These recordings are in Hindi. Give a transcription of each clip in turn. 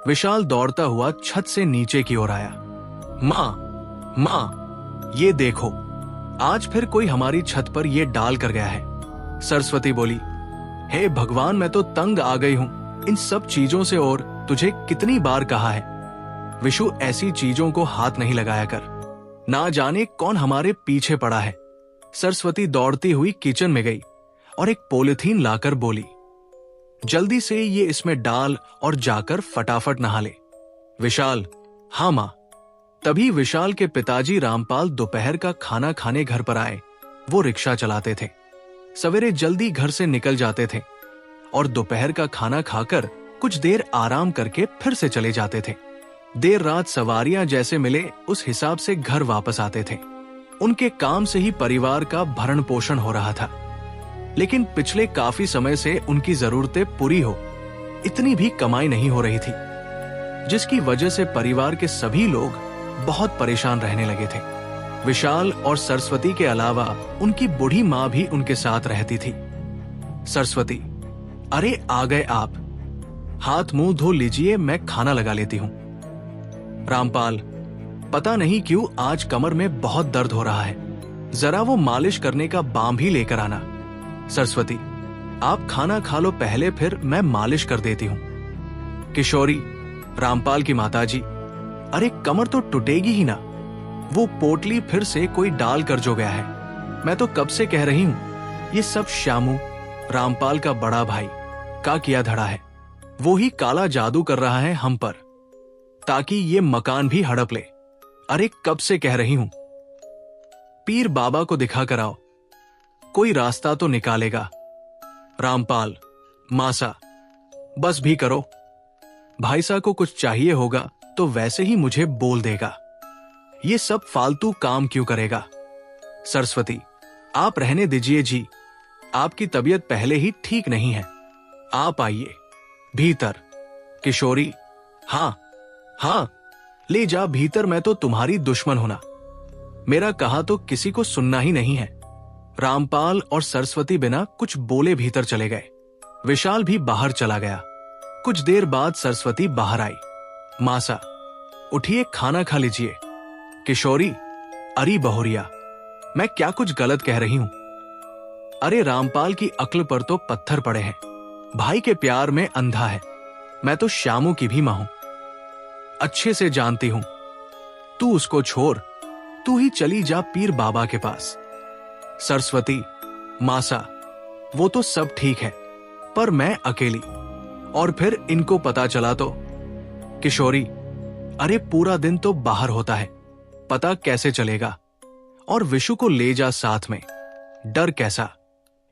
विशाल दौड़ता हुआ छत से नीचे की ओर आया। माँ, ये देखो, आज फिर कोई हमारी छत पर ये डाल कर गया है। सरस्वती बोली, हे भगवान, मैं तो तंग आ गई हूं इन सब चीजों से, और तुझे कितनी बार कहा है विशु, ऐसी चीजों को हाथ नहीं लगाया कर, ना जाने कौन हमारे पीछे पड़ा है। सरस्वती दौड़ती हुई किचन में गई और एक पॉलिथीन लाकर बोली, जल्दी से ये इसमें डाल और जाकर फटाफट नहा ले। विशाल, हाँ मां। तभी विशाल के पिताजी रामपाल दोपहर का खाना खाने घर पर आए। वो रिक्शा चलाते थे, सवेरे जल्दी घर से निकल जाते थे और दोपहर का खाना खाकर कुछ देर आराम करके फिर से चले जाते थे। देर रात सवारियां जैसे मिले उस हिसाब से घर वापस आते थे। उनके काम से ही परिवार का भरण पोषण हो रहा था, लेकिन पिछले काफी समय से उनकी जरूरतें पूरी हो इतनी भी कमाई नहीं हो रही थी, जिसकी वजह से परिवार के सभी लोग बहुत परेशान रहने लगे थे। विशाल और सरस्वती के अलावा उनकी बूढ़ी माँ भी उनके साथ रहती थी। सरस्वती, अरे आ गए आप, हाथ मुंह धो लीजिए, मैं खाना लगा लेती हूं। रामपाल, पता नहीं क्यों आज कमर में बहुत दर्द हो रहा है, जरा वो मालिश करने का बाम भी लेकर आना। सरस्वती, आप खाना खा लो पहले, फिर मैं मालिश कर देती हूं। किशोरी, रामपाल की माताजी, अरे कमर तो टूटेगी ही ना, वो पोटली फिर से कोई डाल कर जो गया है। मैं तो कब से कह रही हूं, ये सब श्यामू, रामपाल का बड़ा भाई, का किया धड़ा है। वो ही काला जादू कर रहा है हम पर, ताकि ये मकान भी हड़प ले। अरे कब से कह रही हूं, पीर बाबा को दिखा कर आओ, कोई रास्ता तो निकालेगा। रामपाल, मासा, बस भी करो, भाईसा को कुछ चाहिए होगा तो वैसे ही मुझे बोल देगा, ये सब फालतू काम क्यों करेगा। सरस्वती, आप रहने दीजिए जी, आपकी तबीयत पहले ही ठीक नहीं है, आप आइए भीतर। किशोरी, हाँ हाँ, ले जा भीतर, मैं तो तुम्हारी दुश्मन हूं ना, मेरा कहा तो किसी को सुनना ही नहीं है। रामपाल और सरस्वती बिना कुछ बोले भीतर चले गए। विशाल भी बाहर चला गया। कुछ देर बाद सरस्वती बाहर आई। मासा, उठिए, खाना खा लीजिए। किशोरी, अरे बहुरिया, मैं क्या कुछ गलत कह रही हूं? अरे रामपाल की अक्ल पर तो पत्थर पड़े हैं, भाई के प्यार में अंधा है। मैं तो श्यामू की भी मां हूं, अच्छे से जानती हूं। तू उसको छोड़, तू ही चली जा पीर बाबा के पास। सरस्वती, मासा, वो तो सब ठीक है, पर मैं अकेली, और फिर इनको पता चला तो। किशोरी, अरे पूरा दिन तो बाहर होता है, पता कैसे चलेगा? और विशु को ले जा साथ में, डर कैसा,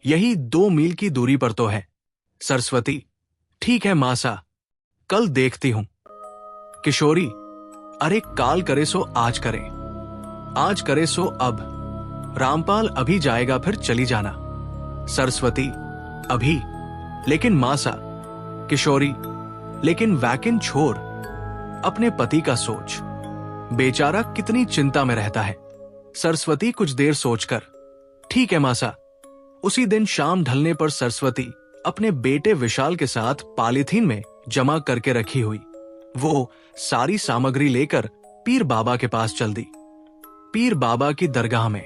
यही 2 मील की दूरी पर तो है। सरस्वती, ठीक है मासा, कल देखती हूं। किशोरी, अरे काल करे सो आज करे, आज करे सो अब। रामपाल, अभी जाएगा फिर चली जाना। सरस्वती, अभी? लेकिन मासा। किशोरी, लेकिन वैकिन छोड़, अपने पति का सोच, बेचारा कितनी चिंता में रहता है। सरस्वती कुछ देर सोचकर, ठीक है मासा। उसी दिन शाम ढलने पर सरस्वती अपने बेटे विशाल के साथ पॉलीथीन में जमा करके रखी हुई वो सारी सामग्री लेकर पीर बाबा के पास चल दी। पीर बाबा की दरगाह में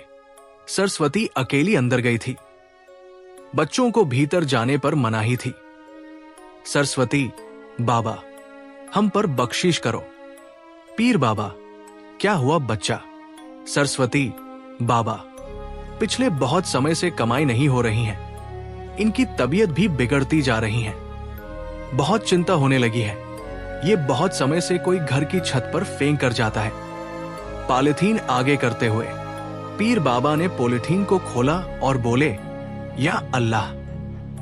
सरस्वती अकेली अंदर गई थी। बच्चों को भीतर जाने पर मनाही थी। सरस्वती, बाबा, हम पर बख्शिश करो। पीर बाबा, क्या हुआ बच्चा? सरस्वती, बाबा, पिछले बहुत समय से कमाई नहीं हो रही है, इनकी तबीयत भी बिगड़ती जा रही है, बहुत चिंता होने लगी है। ये बहुत समय से कोई घर की छत पर फेंक कर जाता है। पॉलीथीन आगे करते हुए पीर बाबा ने पॉलीथीन को खोला और बोले, या अल्लाह,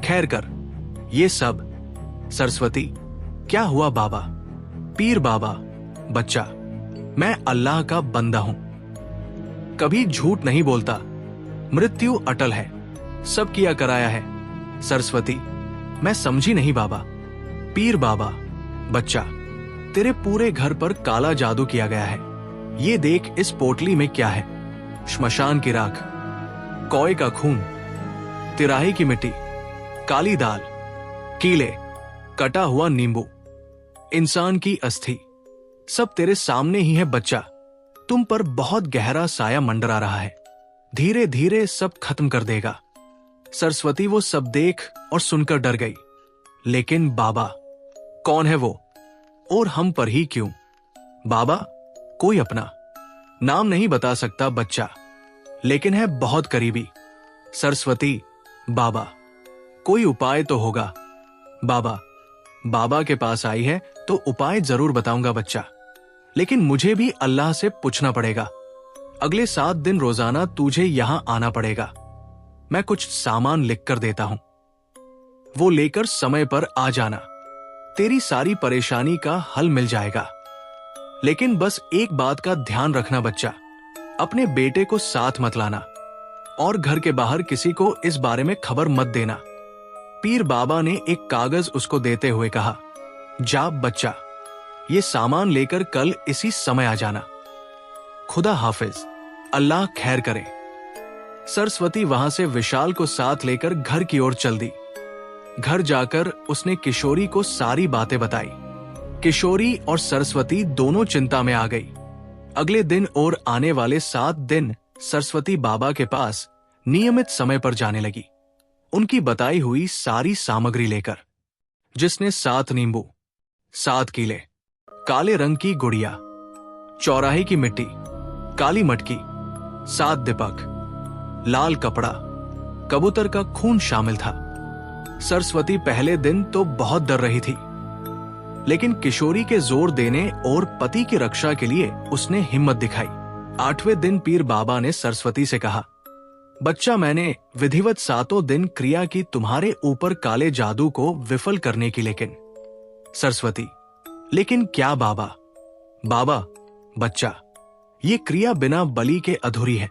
खैर कर ये सब। सरस्वती, क्या हुआ बाबा? पीर बाबा, बच्चा, मैं अल्लाह का बंदा हूं, कभी झूठ नहीं बोलता, मृत्यु अटल है, सब किया कराया है। सरस्वती, मैं समझी नहीं बाबा। पीर बाबा, बच्चा, तेरे पूरे घर पर काला जादू किया गया है। ये देख, इस पोटली में क्या है? श्मशान की राख, कौए का खून, तिराही की मिट्टी, काली दाल, कीले, कटा हुआ नींबू, इंसान की अस्थि, सब तेरे सामने ही है बच्चा। तुम पर बहुत गहरा साया मंडरा रहा है, धीरे धीरे सब खत्म कर देगा। सरस्वती वो सब देख और सुनकर डर गई। लेकिन बाबा, कौन है वो, और हम पर ही क्यों? बाबा, कोई अपना, नाम नहीं बता सकता बच्चा, लेकिन है बहुत करीबी। सरस्वती, बाबा, कोई उपाय तो होगा। बाबा, बाबा के पास आई है तो उपाय जरूर बताऊंगा बच्चा, लेकिन मुझे भी अल्लाह से पूछना पड़ेगा। अगले 7 दिन रोजाना तुझे यहां आना पड़ेगा। मैं कुछ सामान लिख कर देता हूं, वो लेकर समय पर आ जाना। तेरी सारी परेशानी का हल मिल जाएगा। लेकिन बस एक बात का ध्यान रखना बच्चा, अपने बेटे को साथ मत लाना और घर के बाहर किसी को इस बारे में खबर मत देना। पीर बाबा ने एक कागज उसको देते हुए कहा, जा बच्चा, ये सामान लेकर कल इसी समय आ जाना। खुदा हाफिज, अल्लाह खैर करे। सरस्वती वहां से विशाल को साथ लेकर घर की ओर चल दी। घर जाकर उसने किशोरी को सारी बातें बताई। किशोरी और सरस्वती दोनों चिंता में आ गई। अगले दिन और आने वाले 7 दिन सरस्वती बाबा के पास नियमित समय पर जाने लगी, उनकी बताई हुई सारी सामग्री लेकर, जिसने 7 नींबू, 7 कीले, काले रंग की गुड़िया, चौराहे की मिट्टी, काली मटकी, 7 दीपक, लाल कपड़ा, कबूतर का खून शामिल था। सरस्वती पहले दिन तो बहुत डर रही थी, लेकिन किशोरी के जोर देने और पति की रक्षा के लिए उसने हिम्मत दिखाई। 8वें दिन पीर बाबा ने सरस्वती से कहा, बच्चा, मैंने विधिवत 7 दिन क्रिया की तुम्हारे ऊपर काले जादू को विफल करने की। लेकिन सरस्वती, लेकिन क्या बाबा? बाबा, बच्चा, ये क्रिया बिना बलि के अधूरी है।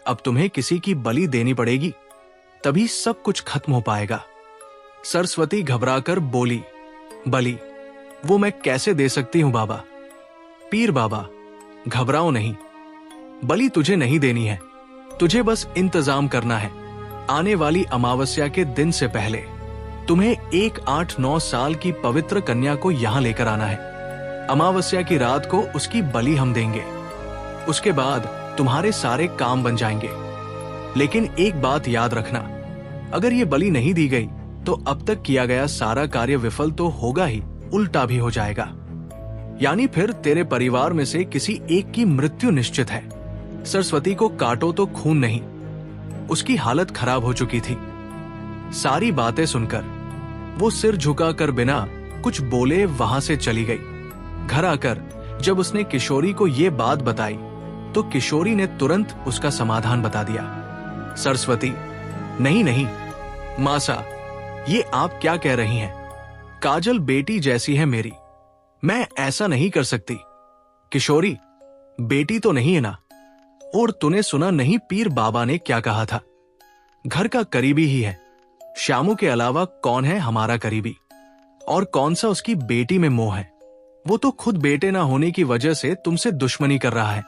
अब तुम्हें किसी की बलि देनी पड़ेगी, तभी सब कुछ खत्म हो पाएगा। सरस्वती घबराकर बोली, बलि, वो मैं कैसे दे सकती हूं बाबा? पीर बाबा, घबराओ नहीं, बलि तुझे नहीं देनी है, तुझे बस इंतजाम करना है। आने वाली अमावस्या के दिन से पहले तुम्हें 1 8 9 साल की पवित्र कन्या को यहां लेकर आना है। अमावस्या की रात को उसकी बलि हम देंगे। उसके बाद तुम्हारे सारे काम बन जाएंगे। लेकिन एक बात याद रखना, अगर ये बलि नहीं दी गई तो अब तक किया गया सारा कार्य विफल तो होगा ही, उल्टा भी हो जाएगा। यानी फिर तेरे परिवार में से किसी एक की मृत्यु निश्चित है। सरस्वती को काटो तो खून नहीं, उसकी हालत खराब हो चुकी थी। सारी बातें सुनकर वो सिर झुकाकर बिना कुछ बोले वहां से चली गई। घर आकर जब उसने किशोरी को ये बात बताई तो किशोरी ने तुरंत उसका समाधान बता दिया। सरस्वती, नहीं नहीं मासा, ये आप क्या कह रही हैं? काजल बेटी जैसी है मेरी, मैं ऐसा नहीं कर सकती। किशोरी, बेटी तो नहीं है ना? और तूने सुना नहीं पीर बाबा ने क्या कहा था? घर का करीबी ही है, श्यामू के अलावा कौन है हमारा करीबी? और कौन सा उसकी बेटी में मोह है? वो तो खुद बेटे ना होने की वजह से तुमसे दुश्मनी कर रहा है।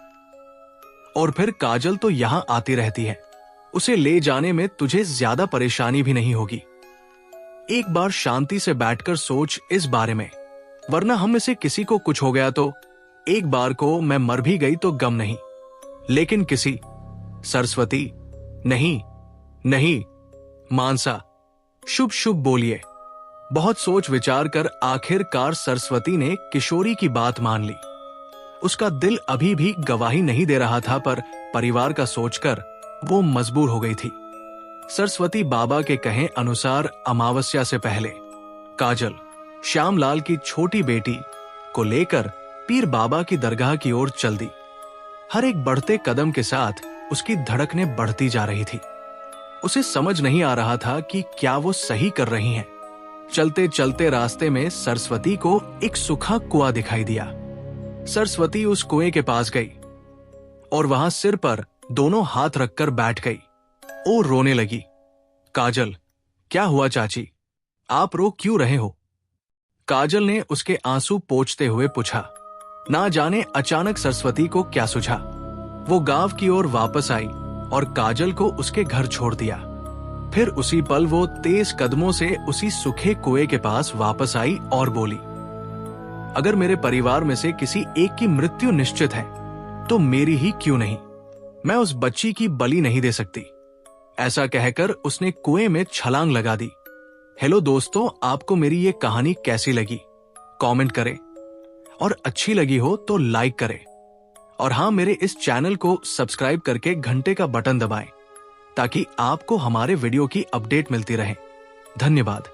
और फिर काजल तो यहां आती रहती है, उसे ले जाने में तुझे ज्यादा परेशानी भी नहीं होगी। एक बार शांति से बैठकर सोच इस बारे में, वरना हम में से किसी को कुछ हो गया तो, एक बार को मैं मर भी गई तो गम नहीं, लेकिन किसी। सरस्वती, नहीं नहीं मानसा, शुभ शुभ बोलिए। बहुत सोच विचार कर आखिरकार सरस्वती ने किशोरी की बात मान ली। उसका दिल अभी भी गवाही नहीं दे रहा था, पर परिवार का सोचकर वो मजबूर हो गई थी। सरस्वती बाबा के कहे अनुसार अमावस्या से पहले काजल श्यामलाल की छोटी बेटी को लेकर पीर बाबा की दरगाह की ओर चल दी। हर एक बढ़ते कदम के साथ उसकी धड़कनें बढ़ती जा रही थी। उसे समझ नहीं आ रहा था कि क्या वो सही कर रही हैं। चलते चलते रास्ते में सरस्वती को एक सूखा कुआं दिखाई दिया। सरस्वती उस कुएं के पास गई और वहां सिर पर दोनों हाथ रखकर बैठ गई और रोने लगी। काजल, क्या हुआ चाची? आप रो क्यों रहे हो? काजल ने उसके आंसू पोंछते हुए पूछा। ना जाने अचानक सरस्वती को क्या सूझा। वो गांव की ओर वापस आई और काजल को उसके घर छोड़ दिया। फिर उसी पल वो तेज कदमों से उसी सूखे कुएं के पास वापस आई और बोली, अगर मेरे परिवार में से किसी एक की मृत्यु निश्चित है तो मेरी ही क्यों नहीं? मैं उस बच्ची की बलि नहीं दे सकती। ऐसा कहकर उसने कुएं में छलांग लगा दी। हेलो दोस्तों, आपको मेरी ये कहानी कैसी लगी? कमेंट करें और अच्छी लगी हो तो लाइक करें। और हाँ, मेरे इस चैनल को सब्सक्राइब करके घंटे का बटन दबाएं ताकि आपको हमारे वीडियो की अपडेट मिलती रहे। धन्यवाद।